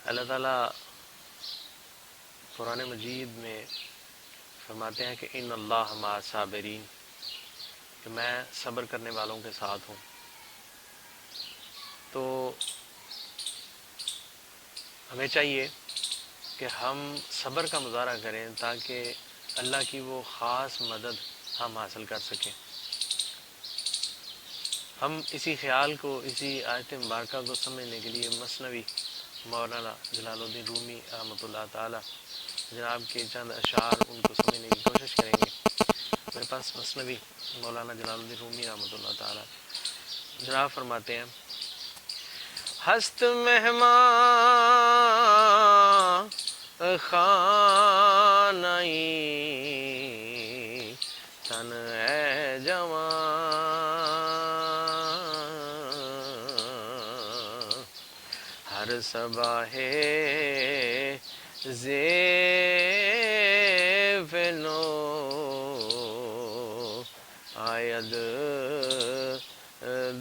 اللہ تعالیٰ قرآن مجید میں فرماتے ہیں کہ ان اللہ مع الصابرین، کہ میں صبر کرنے والوں کے ساتھ ہوں۔ تو ہمیں چاہیے کہ ہم صبر کا مظاہرہ کریں تاکہ اللہ کی وہ خاص مدد ہم حاصل کر سکیں۔ ہم اسی خیال کو، اسی آیت مبارکہ کو سمجھنے کے لیے مثنوی مولانا جلال الدین رومی رحمۃ اللہ تعالی جناب کے چند اشعار ان کو سمجھنے کی کوشش کریں گے۔ میرے پاس مثنوی مولانا جلال الدین رومی رحمۃ اللہ تعالی جناب فرماتے ہیں: ہست مہمان خانائی تن اے جوان، ہر صباح زیف نو آید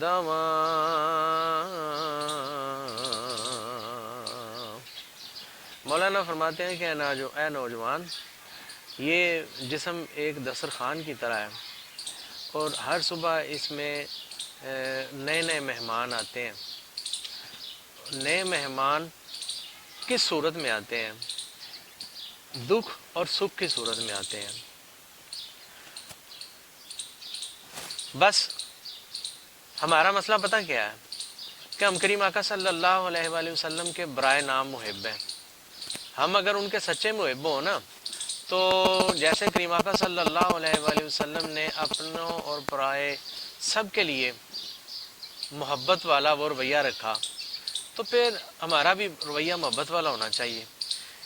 دواں۔ مولانا فرماتے ہیں کہ اے نوجوان، یہ جسم ایک دسترخوان کی طرح ہے، اور ہر صبح اس میں نئے نئے مہمان آتے ہیں۔ نئے مہمان کس صورت میں آتے ہیں؟ دکھ اور سکھ کی صورت میں آتے ہیں۔ بس ہمارا مسئلہ پتہ کیا ہے کہ ہم کریم آقا صلی اللہ علیہ وآلہ وسلم کے برائے نام محب ہیں۔ ہم اگر ان کے سچے محب ہوں نا، تو جیسے کریم آقا صلی اللہ علیہ وآلہ وسلم نے اپنوں اور پرائے سب کے لیے محبت والا وہ رویہ رکھا، تو پھر ہمارا بھی رویہ محبت والا ہونا چاہیے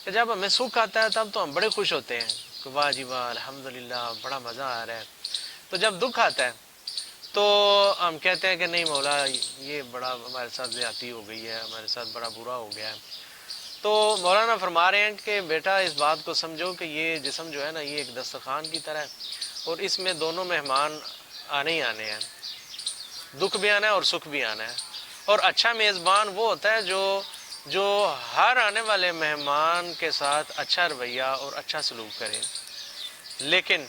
کہ جب ہمیں سکھ آتا ہے تب تو ہم بڑے خوش ہوتے ہیں کہ واہ جی واہ الحمدللہ بڑا مزہ آ رہا ہے۔ تو جب دکھ آتا ہے تو ہم کہتے ہیں کہ نہیں مولا یہ بڑا ہمارے ساتھ زیادتی ہو گئی ہے، ہمارے ساتھ بڑا برا ہو گیا ہے۔ تو مولانا فرما رہے ہیں کہ بیٹا اس بات کو سمجھو کہ یہ جسم جو ہے نا، یہ ایک دسترخوان کی طرح ہے، اور اس میں دونوں مہمان آنے ہی آنے ہیں، دکھ بھی آنا ہے اور سکھ بھی آنا ہے۔ اور اچھا میزبان وہ ہوتا ہے جو ہر آنے والے مہمان کے ساتھ اچھا رویہ اور اچھا سلوک کرے، لیکن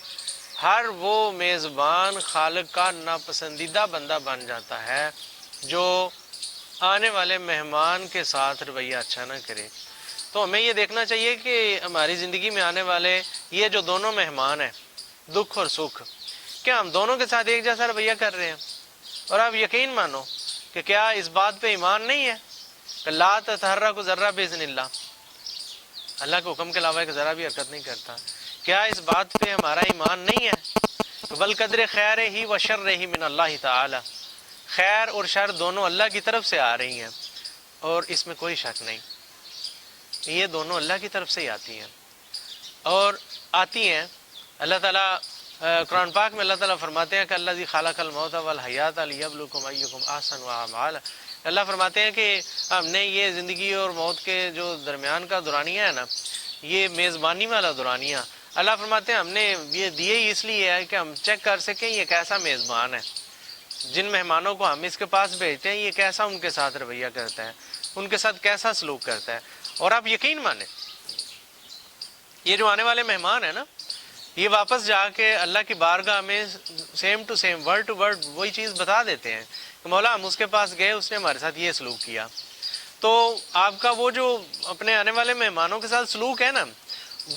ہر وہ میزبان خالق کا ناپسندیدہ بندہ بن جاتا ہے جو آنے والے مہمان کے ساتھ رویہ اچھا نہ کرے۔ تو ہمیں یہ دیکھنا چاہیے کہ ہماری زندگی میں آنے والے یہ جو دونوں مہمان ہیں، دکھ اور سکھ، کیا ہم دونوں کے ساتھ ایک جیسا رویہ کر رہے ہیں؟ اور آپ یقین مانو کہ کیا اس بات پہ ایمان نہیں ہے کہ لا تتحرک ذرہ باذن اللہ، اللہ کے حکم کے علاوہ ایک ذرہ بھی حرکت نہیں کرتا؟ کیا اس بات پہ ہمارا ایمان نہیں ہے کہ بالقدر خیر ہی و شر ہی من اللہ تعالی، خیر اور شر دونوں اللہ کی طرف سے آ رہی ہیں، اور اس میں کوئی شک نہیں، یہ دونوں اللہ کی طرف سے ہی آتی ہیں اور آتی ہیں۔ اللہ تعالیٰ قرآن پاک میں اللہ تعالیٰ فرماتے ہیں کہ الذی خلق الموت والحیات لیبلوکم ایکم احسن اعمالا۔ اللہ فرماتے ہیں کہ ہم نے یہ زندگی اور موت کے جو درمیان کا دورانیہ ہے نا، یہ میزبانی والا دورانیہ، اللہ فرماتے ہیں ہم نے یہ دیے اس لیے ہے کہ ہم چیک کر سکیں یہ کیسا میزبان ہے، جن مہمانوں کو ہم اس کے پاس بھیجتے ہیں یہ کیسا ان کے ساتھ رویہ کرتا ہے، ان کے ساتھ کیسا سلوک کرتا ہے۔ اور آپ یقین مانیں یہ جو آنے والے مہمان ہیں نا، یہ واپس جا کے اللہ کی بارگاہ میں same to same, word to word وہی چیز بتا دیتے ہیں کہ مولا ہم اس کے پاس گئے، اس نے ہمارے ساتھ یہ سلوک کیا۔ تو آپ کا وہ جو اپنے آنے والے مہمانوں کے ساتھ سلوک ہے نا،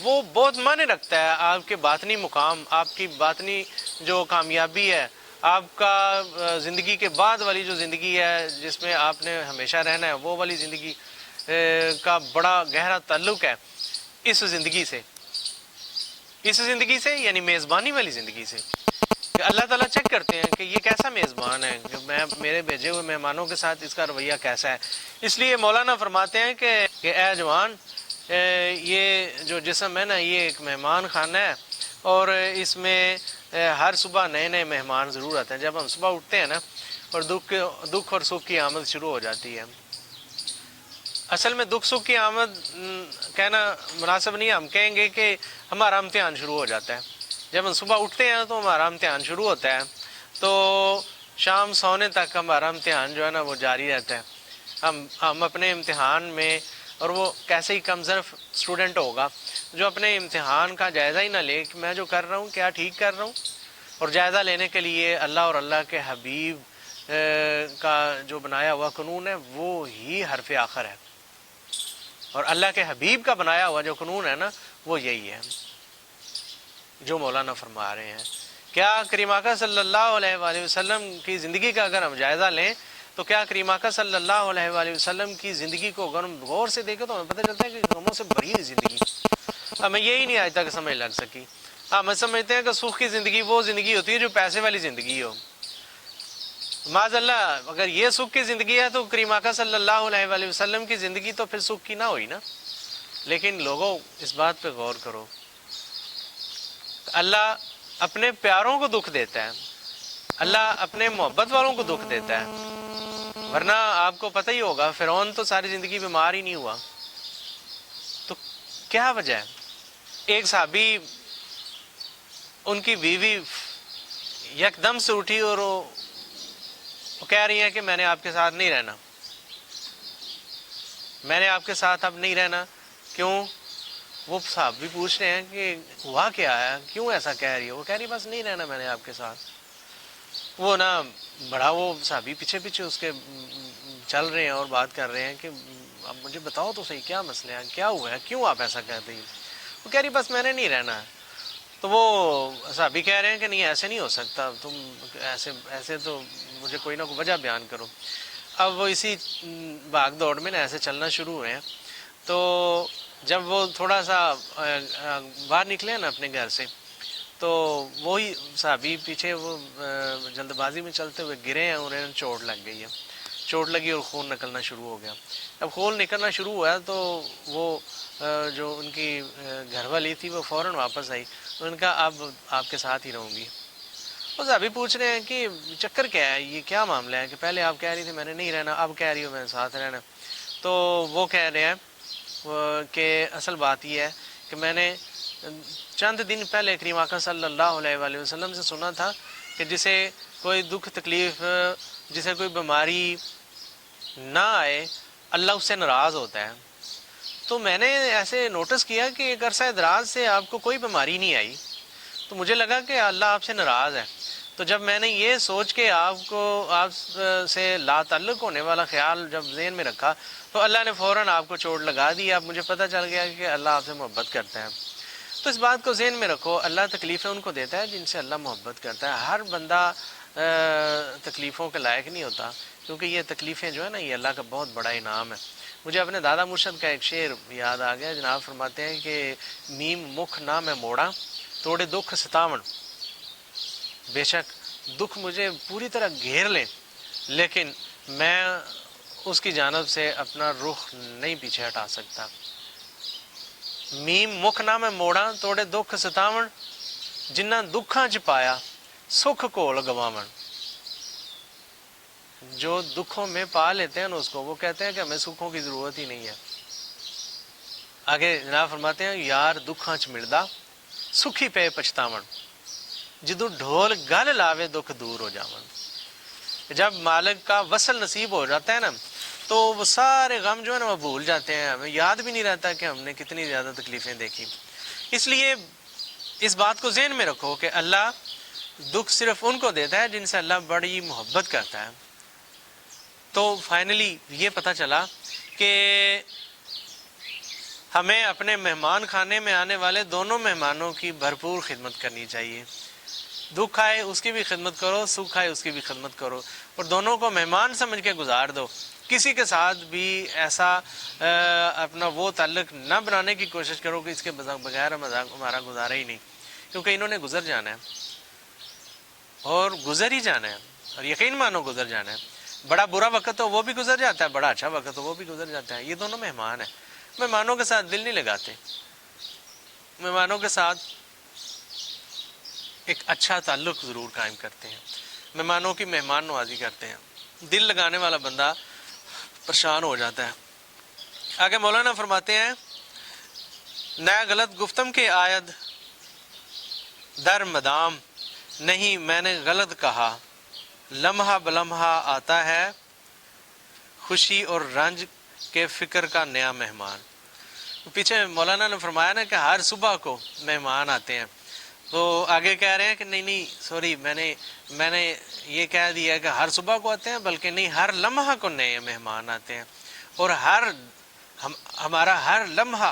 وہ بہت معنی رکھتا ہے آپ کے باطنی مقام، آپ کی باطنی جو کامیابی ہے، آپ کا زندگی کے بعد والی جو زندگی ہے جس میں آپ نے ہمیشہ رہنا ہے، وہ والی زندگی کا بڑا گہرا تعلق ہے اس زندگی سے یعنی میزبانی والی زندگی سے، کہ اللہ تعالیٰ چیک کرتے ہیں کہ یہ کیسا میزبان ہے، کہ میں میرے بھیجے ہوئے مہمانوں کے ساتھ اس کا رویہ کیسا ہے۔ اس لیے مولانا فرماتے ہیں کہ اے جوان، یہ جو جسم ہے نا، یہ ایک مہمان خانہ ہے، اور اس میں ہر صبح نئے نئے مہمان ضرور آتے ہیں۔ جب ہم صبح اٹھتے ہیں نا، اور دکھ اور سکھ کی آمد شروع ہو جاتی ہے۔ اصل میں دکھ سکھ کی آمد کہنا مناسب نہیں ہے، ہم کہیں گے کہ ہمارا امتحان شروع ہو جاتا ہے۔ جب ہم صبح اٹھتے ہیں تو ہمارا امتحان شروع ہوتا ہے، تو شام سونے تک ہمارا امتحان جو ہے نا وہ جاری رہتا ہے۔ ہم اپنے امتحان میں اور وہ کیسے ہی کم ظرف اسٹوڈنٹ ہوگا جو اپنے امتحان کا جائزہ ہی نہ لے کہ میں جو کر رہا ہوں کیا ٹھیک کر رہا ہوں، اور جائزہ لینے کے لیے اللہ اور اللہ کے حبیب کا جو بنایا ہوا قانون ہے وہ ہی حرف آخر ہے، اور اللہ کے حبیب کا بنایا ہوا جو قانون ہے نا وہ یہی ہے جو مولانا فرما رہے ہیں۔ کیا کریم آقا صلی اللہ علیہ وآلہ وسلم کی زندگی کا اگر ہم جائزہ لیں تو کیا کریم آقا صلی اللہ علیہ وآلہ وسلم کی زندگی کو اگر ہم غور سے دیکھیں تو ہمیں پتہ چلتا ہے کہ غموں سے بھری ہوئی زندگی، ہمیں یہی نہیں آج تک سمجھ لگ سکی۔ ہم سمجھتے ہیں کہ سکھ کی زندگی وہ زندگی ہوتی ہے جو پیسے والی زندگی ہو، معاذ اللہ اگر یہ سکھ کی زندگی ہے تو کریم آقا صلی اللہ علیہ وآلہ وسلم کی زندگی تو پھر سکھ کی نہ ہوئی نا۔ لیکن لوگوں اس بات پہ غور کرو، اللہ اپنے پیاروں کو دکھ دیتا ہے، اللہ اپنے محبت والوں کو دکھ دیتا ہے، ورنہ آپ کو پتہ ہی ہوگا فرعون تو ساری زندگی بیمار ہی نہیں ہوا، تو کیا وجہ ہے؟ ایک صحابی ان کی بیوی یک دم سے اٹھی اور وہ کہہ رہی ہیں کہ میں نے آپ کے ساتھ نہیں رہنا، میں نے آپ کے ساتھ اب نہیں رہنا۔ کیوں؟ وہ صحابی پوچھ رہے ہیں کہ ہوا کیا ہے، کیوں ایسا کہہ رہی ہے؟ وہ کہہ رہی بس نہیں رہنا میں نے آپ کے ساتھ۔ وہ نا بڑا وہ صحابی پیچھے پیچھے اس کے چل رہے ہیں اور بات کر رہے ہیں کہ اب مجھے بتاؤ تو صحیح کیا مسئلہ ہے، کیا ہوا ہے، کیوں آپ ایسا کہتے ہیں؟ وہ کہہ رہی بس میں نے نہیں رہنا ہے۔ تو وہ صحابی کہہ رہے ہیں کہ نہیں ایسے نہیں ہو سکتا، تم ایسے تو مجھے کوئی نہ کوئی وجہ بیان کرو۔ اب وہ اسی بھاگ دوڑ میں نا ایسے چلنا شروع ہوئے ہیں، تو جب وہ تھوڑا سا باہر نکلے نا اپنے گھر سے تو وہی صحابی پیچھے وہ جلد بازی میں چلتے ہوئے گرے ہیں اور انہیں چوٹ لگ گئی ہے، چوٹ لگی اور خون نکلنا شروع ہو گیا۔ اب خون نکلنا شروع ہوا تو وہ جو ان کی گھر والی تھی وہ فوراً واپس آئی، تو ان کا اب آپ کے ساتھ ہی رہوں گی۔ وہ صحابی پوچھ رہے ہیں کہ چکر کیا ہے، یہ کیا معاملہ ہے کہ پہلے آپ کہہ رہی تھی میں نے نہیں رہنا، اب کہہ رہی ہو میں ساتھ رہنا۔ تو وہ کہہ رہے ہیں کہ اصل بات یہ ہے کہ میں نے چند دن پہلے کریم آقا صلی اللہ علیہ وآلہ وسلم سے سنا تھا کہ جسے کوئی دکھ تکلیف، جسے کوئی بیماری نہ آئے اللہ اس سے ناراض ہوتا ہے۔ تو میں نے ایسے نوٹس کیا کہ ایک عرصہ دراز سے آپ کو کوئی بیماری نہیں آئی، تو مجھے لگا کہ اللہ آپ سے ناراض ہے۔ تو جب میں نے یہ سوچ کے آپ سے لا تعلق ہونے والا خیال جب ذہن میں رکھا تو اللہ نے فوراً آپ کو چوٹ لگا دی۔ اب مجھے پتہ چل گیا کہ اللہ آپ سے محبت کرتا ہے۔ تو اس بات کو ذہن میں رکھو، اللہ تکلیفیں ان کو دیتا ہے جن سے اللہ محبت کرتا ہے۔ ہر بندہ تکلیفوں کے لائق نہیں ہوتا، کیونکہ یہ تکلیفیں جو ہے نا یہ اللہ کا بہت بڑا انعام ہے۔ مجھے اپنے دادا مرشد کا ایک شعر یاد آ گیا، جناب فرماتے ہیں کہ میم مکھ نہ میں موڑا توڑے دکھ ستاون، بے شک دکھ مجھے پوری طرح گھیر لیں لیکن میں اس کی جانب سے اپنا رخ نہیں پیچھے ہٹا سکتا۔ میم مکھ نہ میں موڑا توڑے دکھ ستاون، جنہ دکھاں چ پایا سکھ کول گواون۔ جو دکھوں میں پا لیتے ہیں نا اس کو، وہ کہتے ہیں کہ ہمیں سکھوں کی ضرورت ہی نہیں ہے۔ آگے جناب فرماتے ہیں یار دکھاں چ ملدا سکھی پہ پچھتاون، جدو ڈھول گل لاوے دکھ دور ہو جاون۔ جب مالک کا وصل نصیب ہو جاتا ہے نا تو وہ سارے غم جو ہے نا وہ بھول جاتے ہیں، ہمیں یاد بھی نہیں رہتا کہ ہم نے کتنی زیادہ تکلیفیں دیکھی۔ اس لیے اس بات کو ذہن میں رکھو کہ اللہ دکھ صرف ان کو دیتا ہے جن سے اللہ بڑی محبت کرتا ہے۔ تو فائنلی یہ پتہ چلا کہ ہمیں اپنے مہمان خانے میں آنے والے دونوں مہمانوں کی بھرپور خدمت کرنی چاہیے۔ دکھ آئے اس کی بھی خدمت کرو، سکھ آئے اس کی بھی خدمت کرو، اور دونوں کو مہمان سمجھ کے گزار دو۔ کسی کے ساتھ بھی ایسا اپنا وہ تعلق نہ بنانے کی کوشش کرو کہ اس کے بغیر ہمارا گزارا ہی نہیں، کیونکہ انہوں نے گزر جانا ہے اور گزر ہی جانا ہے، اور یقین مانو گزر جانا ہے۔ بڑا برا وقت ہو وہ بھی گزر جاتا ہے، بڑا اچھا وقت ہو وہ بھی گزر جاتا ہے۔ یہ دونوں مہمان ہیں، مہمانوں کے ساتھ دل نہیں لگاتے، مہمانوں کے ساتھ ایک اچھا تعلق ضرور قائم کرتے ہیں، مہمانوں کی مہمان نوازی کرتے ہیں۔ دل لگانے والا بندہ پریشان ہو جاتا ہے۔ آگے مولانا فرماتے ہیں نیا غلط گفتم کے آید در مدام، نہیں میں نے غلط کہا، لمحہ بلمحہ آتا ہے خوشی اور رنج کہ فکر کا نیا مہمان. پیچھے مولانا نے فرمایا نا کہ ہر صبح کو مہمان آتے ہیں، تو آگے کہہ رہے ہیں کہ نہیں سوری، میں نے یہ کہہ دیا کہ ہر صبح کو آتے ہیں، بلکہ نہیں، ہر لمحہ کو نئے مہمان آتے ہیں. اور ہمارا ہر لمحہ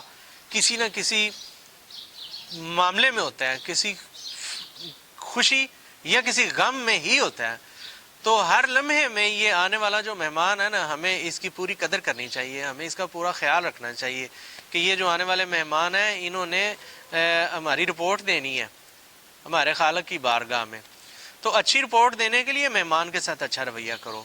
کسی نہ کسی معاملے میں ہوتا ہے، کسی خوشی یا کسی غم میں ہی ہوتا ہے. تو ہر لمحے میں یہ آنے والا جو مہمان ہے نا، ہمیں اس کی پوری قدر کرنی چاہیے، ہمیں اس کا پورا خیال رکھنا چاہیے کہ یہ جو آنے والے مہمان ہیں انہوں نے ہماری رپورٹ دینی ہے ہمارے خالق کی بارگاہ میں. تو اچھی رپورٹ دینے کے لیے مہمان کے ساتھ اچھا رویہ کرو.